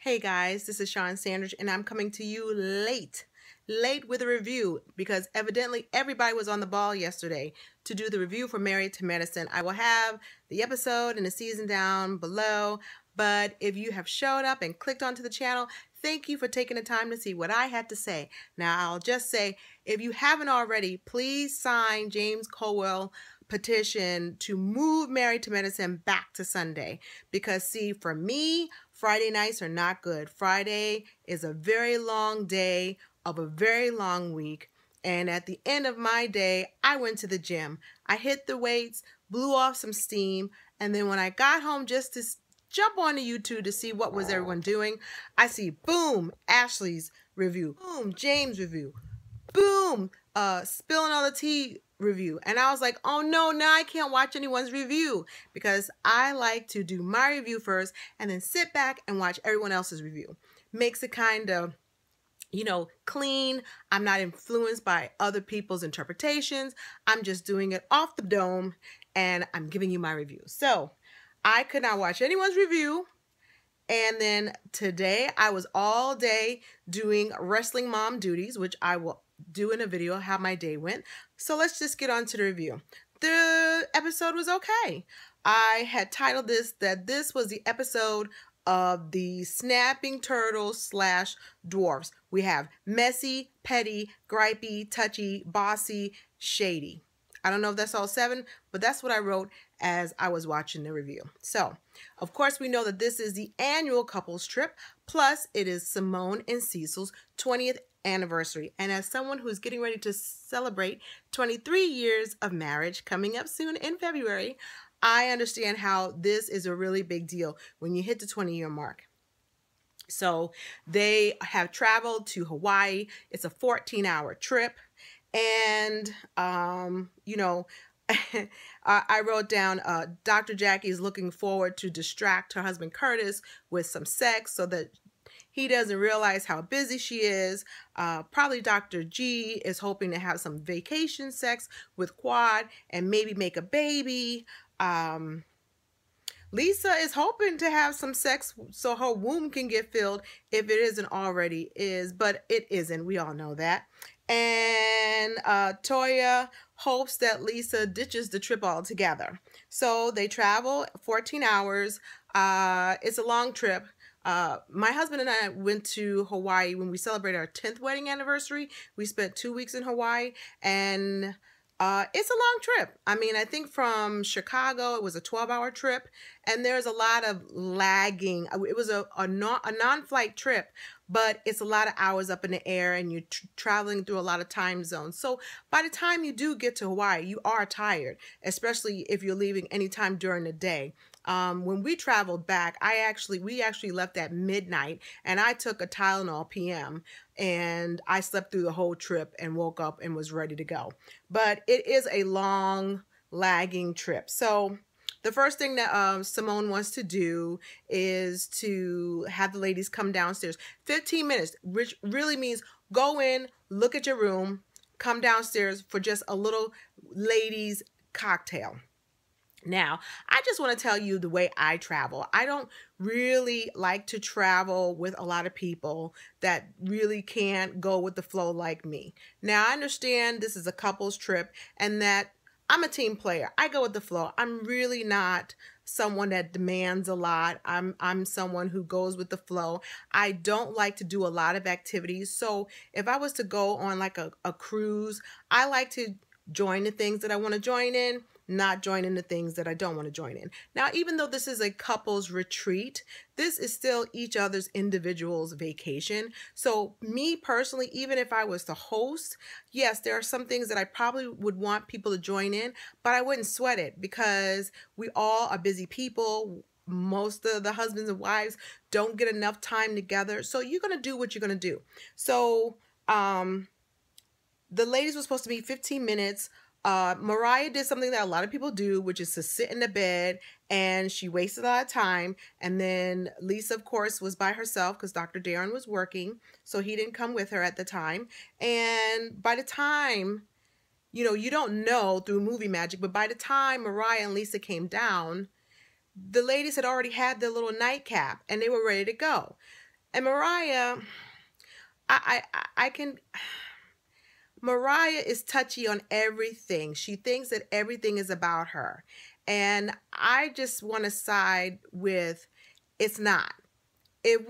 Hey guys, this is Shawn Sandridge and I'm coming to you late with a review because evidently everybody was on the ball yesterday to do the review for Married to Medicine. I will have the episode and the season down below, but if you have showed up and clicked onto the channel, thank you for taking the time to see what I had to say. Now I'll just say, if you haven't already, please sign James Colwell petition to move Married to Medicine back to Sunday, because see, for me, Friday nights are not good. Friday is a very long day of a very long week, and at the end of my day, I went to the gym. I hit the weights, blew off some steam, and then when I got home just to jump onto YouTube to see what was everyone doing, I see, boom, Ashley's review, boom, James' review, boom, spilling all the tea review. And I was like, oh no, now I can't watch anyone's review, because I like to do my review first and then sit back and watch everyone else's review. Makes it kind of, clean. I'm not influenced by other people's interpretations. I'm just doing it off the dome and I'm giving you my review. So I could not watch anyone's review. And then today I was all day doing wrestling mom duties, which I will do in a video how my day went. So let's just get on to the review. The episode was okay. I had titled this that this was the episode of the snapping turtles / dwarfs. We have messy, petty, gripey, touchy, bossy, shady. I don't know if that's all 7, but that's what I wrote as I was watching the review. So, of course, we know that this is the annual couples trip, plus it is Simone and Cecil's 20th anniversary. And as someone who's getting ready to celebrate 23 years of marriage coming up soon in February, I understand how this is a really big deal when you hit the 20-year mark. So they have traveled to Hawaii. It's a 14-hour trip. And, I wrote down, Dr. Jackie is looking forward to distract her husband Curtis with some sex so that he doesn't realize how busy she is. Probably Dr. G is hoping to have some vacation sex with Quad and maybe make a baby. Lisa is hoping to have some sex so her womb can get filled if it isn't already is, but it isn't. We all know that. And Toya hopes that Lisa ditches the trip altogether. So they travel 14 hours. It's a long trip. My husband and I went to Hawaii when we celebrated our 10th wedding anniversary. We spent 2 weeks in Hawaii, and it's a long trip. I mean, I think from Chicago, it was a 12-hour trip, and there's a lot of lagging. It was a non-flight trip, but it's a lot of hours up in the air, and you're traveling through a lot of time zones. So by the time you do get to Hawaii, you are tired, especially if you're leaving anytime during the day. When we traveled back, we actually left at midnight, and I took a Tylenol PM, and I slept through the whole trip and woke up and was ready to go. But it is a long, lagging trip. So the first thing that Simone wants to do is to have the ladies come downstairs. 15 minutes, which really means go in, look at your room, come downstairs for just a little ladies' cocktail. Now, I just want to tell you the way I travel. I don't really like to travel with a lot of people that really can't go with the flow like me. Now, I understand this is a couples trip and that I'm a team player. I go with the flow. I'm really not someone that demands a lot. I'm someone who goes with the flow. I don't like to do a lot of activities. So if I was to go on like a cruise, I like to join the things that I want to join in, not join in the things that I don't want to join in. Now, even though this is a couples retreat, this is still each other's individual's vacation. So me personally, even if I was to host, yes, there are some things that I probably would want people to join in, but I wouldn't sweat it because we all are busy people. Most of the husbands and wives don't get enough time together. So you're going to do what you're going to do. So, the ladies were supposed to be 15 minutes. Mariah did something that a lot of people do, which is to sit in the bed, and she wasted a lot of time. And then Lisa, of course, was by herself because Dr. Darren was working, so he didn't come with her at the time. And by the time, you don't know through movie magic, but by the time Mariah and Lisa came down, the ladies had already had their little nightcap and they were ready to go. And Mariah, I can. Mariah is touchy on everything. She thinks that everything is about her. And I just want to side with it's not. If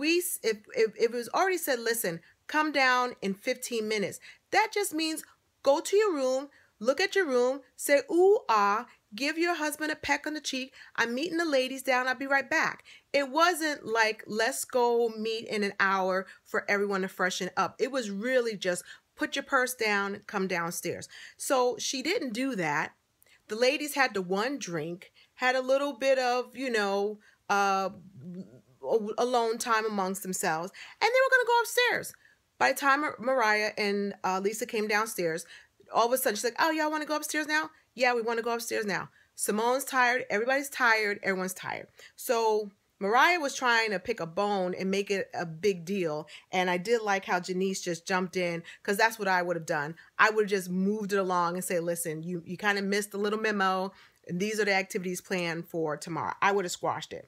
it was already said, listen, come down in 15 minutes, that just means go to your room, look at your room, say ooh ah, give your husband a peck on the cheek. I'm meeting the ladies down, I'll be right back. It wasn't like let's go meet in an hour for everyone to freshen up. It was really just put your purse down, come downstairs. So she didn't do that. The ladies had the one drink, had a little bit of, alone time amongst themselves, and they were going to go upstairs. By the time Mariah and Lisa came downstairs, all of a sudden she's like, oh, y'all want to go upstairs now? Yeah, we want to go upstairs now. Simone's tired. Everybody's tired. Everyone's tired. So Mariah was trying to pick a bone and make it a big deal. And I did like how Janice just jumped in, because that's what I would have done. I would have just moved it along and say, listen, you kind of missed a little memo. And these are the activities planned for tomorrow. I would have squashed it.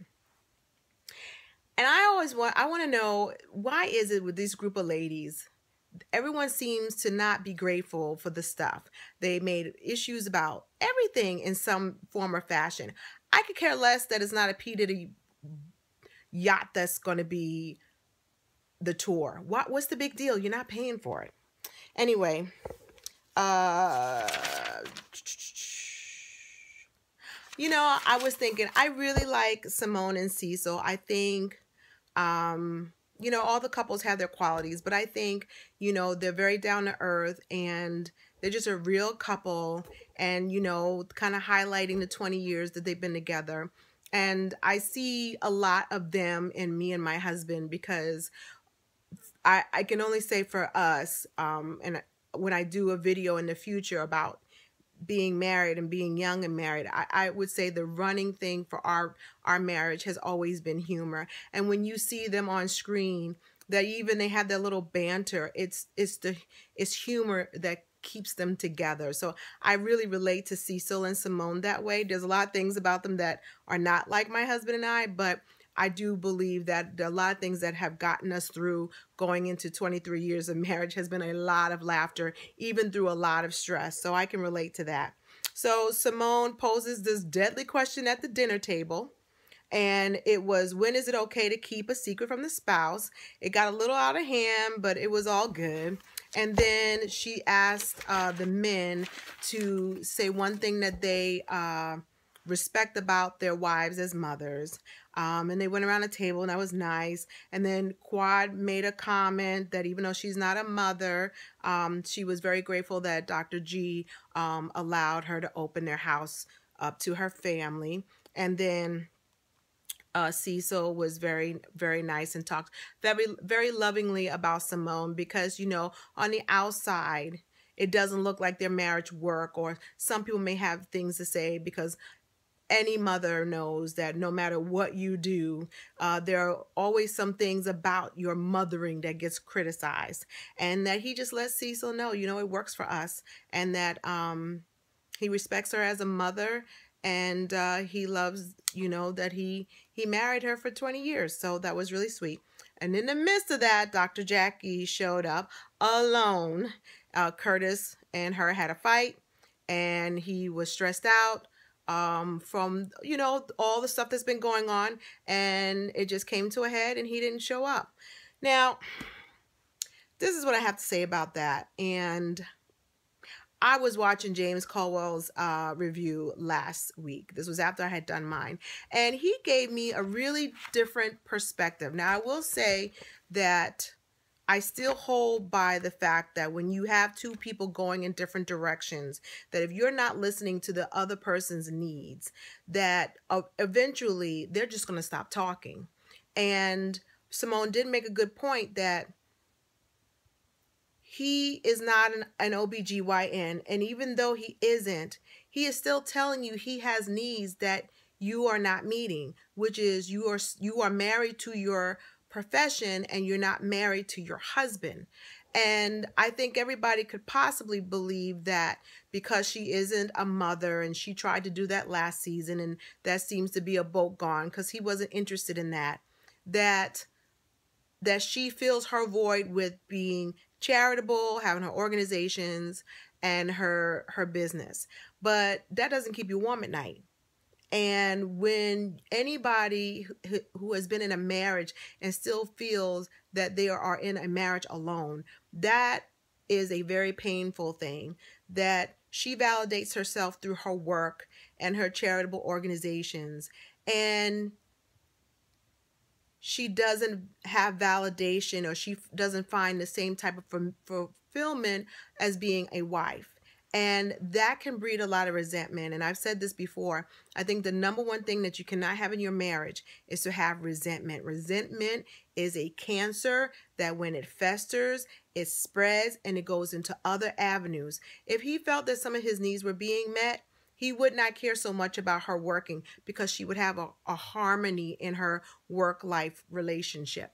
And I want to know, why is it with this group of ladies, everyone seems to not be grateful for the stuff. They made issues about everything in some form or fashion. I could care less that it's not a P. Diddy yacht that's going to be the tour. What's the big deal? You're not paying for it. Anyway, I was thinking, I really like Simone and Cecil. I think, all the couples have their qualities, but I think, they're very down to earth and they're just a real couple, and, kind of highlighting the 20 years that they've been together. And I see a lot of them in me and my husband, because I can only say for us, and when I do a video in the future about being married and being young and married, I would say the running thing for our marriage has always been humor. And when you see them on screen, that even they have their little banter, it's humor that keeps them together. So I really relate to Cecil and Simone that way. There's a lot of things about them that are not like my husband and I, but I do believe that there are a lot of things that have gotten us through going into 23 years of marriage has been a lot of laughter, even through a lot of stress. So I can relate to that. So Simone poses this deadly question at the dinner table. And it was, when is it okay to keep a secret from the spouse? It got a little out of hand, but it was all good. And then she asked the men to say one thing that they respect about their wives as mothers. And they went around the table, and that was nice. And then Quad made a comment that even though she's not a mother, she was very grateful that Dr. G allowed her to open their house up to her family. And then Cecil was very, very nice and talked very, very lovingly about Simone, because, on the outside, it doesn't look like their marriage work, or some people may have things to say, because any mother knows that no matter what you do, there are always some things about your mothering that gets criticized, and that he just lets Cecil know, it works for us, and that he respects her as a mother, and he loves, that he married her for 20 years. So that was really sweet. And in the midst of that, Dr. Jackie showed up alone. Curtis and her had a fight, and he was stressed out from, all the stuff that's been going on, and it just came to a head, and he didn't show up. Now, this is what I have to say about that. And I was watching James Caldwell's review last week. This was after I had done mine. And he gave me a really different perspective. Now, I will say that I still hold by the fact that when you have two people going in different directions, that if you're not listening to the other person's needs, that eventually they're just going to stop talking. And Simone did make a good point that he is not an OBGYN, and even though he isn't, he is still telling you he has needs that you are not meeting, which is you are married to your profession and you're not married to your husband. And I think everybody could possibly believe that because she isn't a mother, and she tried to do that last season, and that seems to be a boat gone because he wasn't interested in that that she fills her void with being charitable, having her organizations and her business. But that doesn't keep you warm at night. And when anybody who has been in a marriage and still feels that they are in a marriage alone, that is a very painful thing. That she validates herself through her work and her charitable organizations, and she doesn't have validation, or she doesn't find the same type of fulfillment as being a wife. And that can breed a lot of resentment. And I've said this before. I think the number one thing that you cannot have in your marriage is to have resentment. Resentment is a cancer that when it festers, it spreads and it goes into other avenues. If he felt that some of his needs were being met, he would not care so much about her working, because she would have a harmony in her work-life relationship.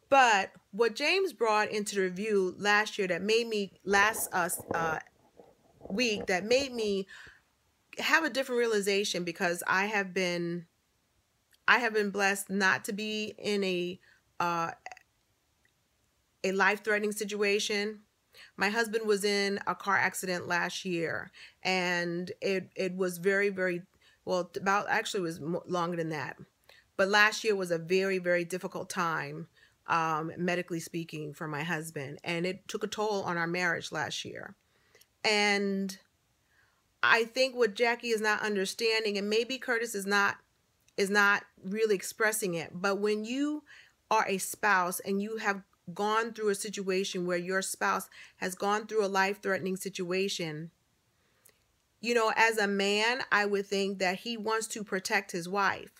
But what James brought into the review last year that made me, week, that made me have a different realization, because I have been blessed not to be in a life-threatening situation. My husband was in a car accident last year, and it was very, very, well, actually it was longer than that. But last year was a very, very difficult time, medically speaking, for my husband. And it took a toll on our marriage last year. And I think what Jackie is not understanding, and maybe Curtis is not really expressing it, but when you are a spouse and you have gone through a situation where your spouse has gone through a life-threatening situation, you know, as a man, I would think that he wants to protect his wife.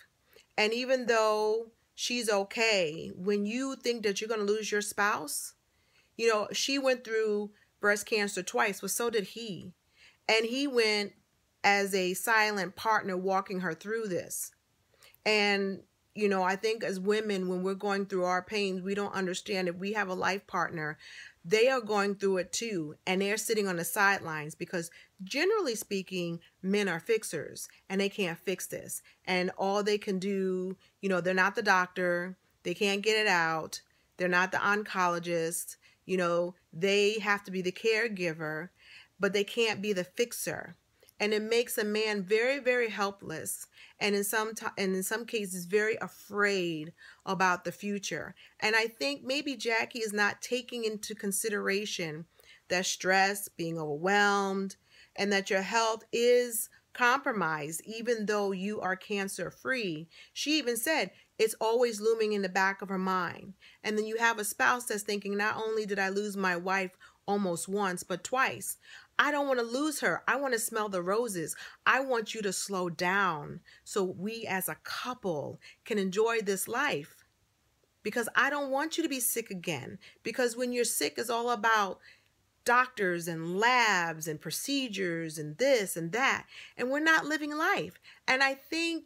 And even though she's okay, when you think that you're going to lose your spouse, you know, she went through breast cancer twice, but so did he. And he went as a silent partner walking her through this. And you know, I think as women, when we're going through our pains, we don't understand if we have a life partner, they are going through it too. And they're sitting on the sidelines, because generally speaking, men are fixers and they can't fix this. And all they can do, you know, they're not the doctor. They can't get it out. They're not the oncologist. You know, they have to be the caregiver, but they can't be the fixer. And it makes a man very, very helpless, and in some cases very afraid about the future. And I think maybe Jackie is not taking into consideration that stress, being overwhelmed, and that your health is compromised even though you are cancer free. She even said it's always looming in the back of her mind. And then you have a spouse that's thinking, not only did I lose my wife almost once, but twice. I don't want to lose her. I want to smell the roses. I want you to slow down so we as a couple can enjoy this life, because I don't want you to be sick again. Because when you're sick, it's all about doctors and labs and procedures and this and that. And we're not living life. And I think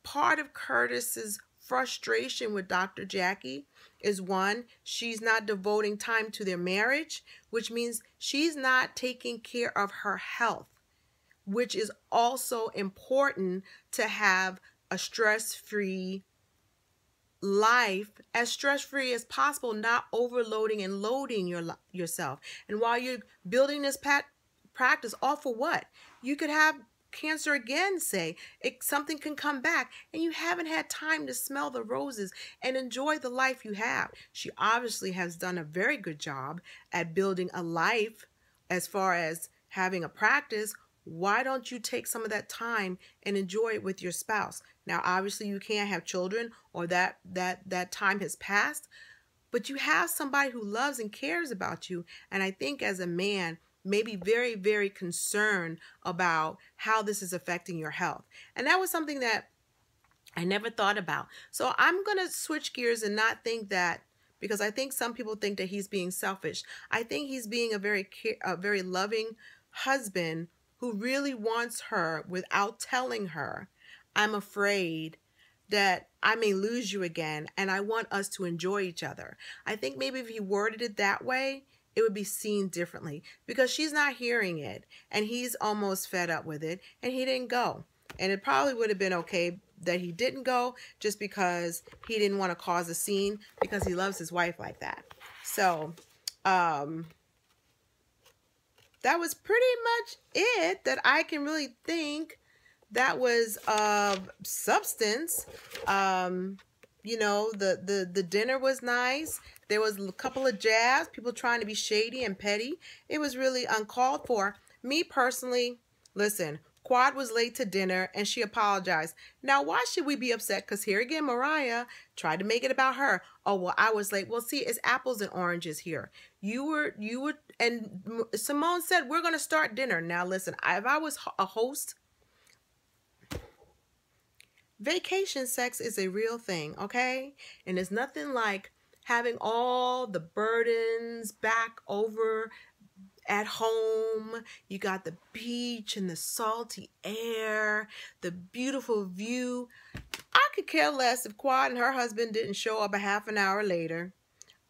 part of Curtis's frustration with Dr. Jackie is, one, she's not devoting time to their marriage, which means she's not taking care of her health, which is also important to have a stress-free life, as stress-free as possible, not overloading and loading yourself. And while you're building this practice, all for what? You could have cancer again, say something can come back, and you haven't had time to smell the roses and enjoy the life you have. She obviously has done a very good job at building a life as far as having a practice. Why don't you take some of that time and enjoy it with your spouse? Now, obviously you can't have children, or that time has passed, but you have somebody who loves and cares about you. And I think as a man, maybe very, very concerned about how this is affecting your health. And that was something that I never thought about. So I'm going to switch gears and not think that, because I think some people think that he's being selfish. I think he's being a very loving husband who really wants her without telling her, I'm afraid that I may lose you again, and I want us to enjoy each other. I think maybe if he worded it that way, it would be seen differently, because she's not hearing it and he's almost fed up with it, and he didn't go. And it probably would have been okay that he didn't go, just because he didn't want to cause a scene, because he loves his wife like that. So, that was pretty much it that I can really think that was of substance. You know, the dinner was nice. There was a couple of jabs, people trying to be shady and petty. It was really uncalled for. Me personally, listen, Quad was late to dinner and she apologized. Now, why should we be upset? Because here again, Mariah tried to make it about her. Oh, well, I was late. Well, see, it's apples and oranges here. You were, and Simone said, we're going to start dinner. Now, listen, if I was a host, vacation sex is a real thing, okay? And it's nothing like having all the burdens back over at home. You got the beach and the salty air, the beautiful view. I could care less if Quad and her husband didn't show up a half an hour later.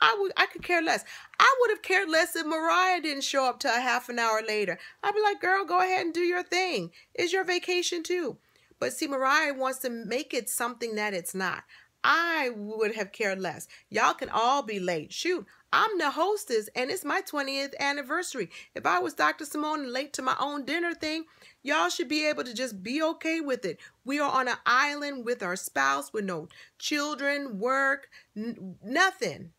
I could care less. I would have cared less if Mariah didn't show up till a half an hour later. I'd be like, girl, go ahead and do your thing. It's your vacation too. But see, Mariah wants to make it something that it's not. I would have cared less. Y'all can all be late. Shoot, I'm the hostess and it's my 20th anniversary. If I was Dr. Simone and late to my own dinner thing, y'all should be able to just be okay with it. We are on an island with our spouse, with no children, work, nothing.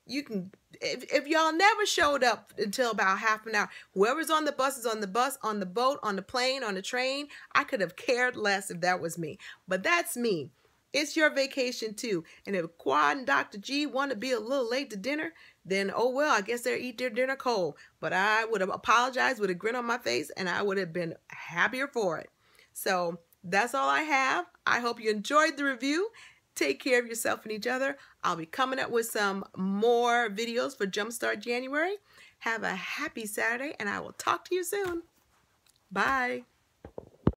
You can, if y'all never showed up until about half an hour, whoever's on the bus is on the bus, on the boat, on the plane, on the train. I could have cared less if that was me. But that's me. It's your vacation too. And if Quad and Dr. G want to be a little late to dinner, then oh well, I guess they'll eat their dinner cold. But I would have apologized with a grin on my face and I would have been happier for it. So that's all I have. I hope you enjoyed the review. Take care of yourself and each other. I'll be coming up with some more videos for Jumpstart January. Have a happy Saturday and I will talk to you soon. Bye.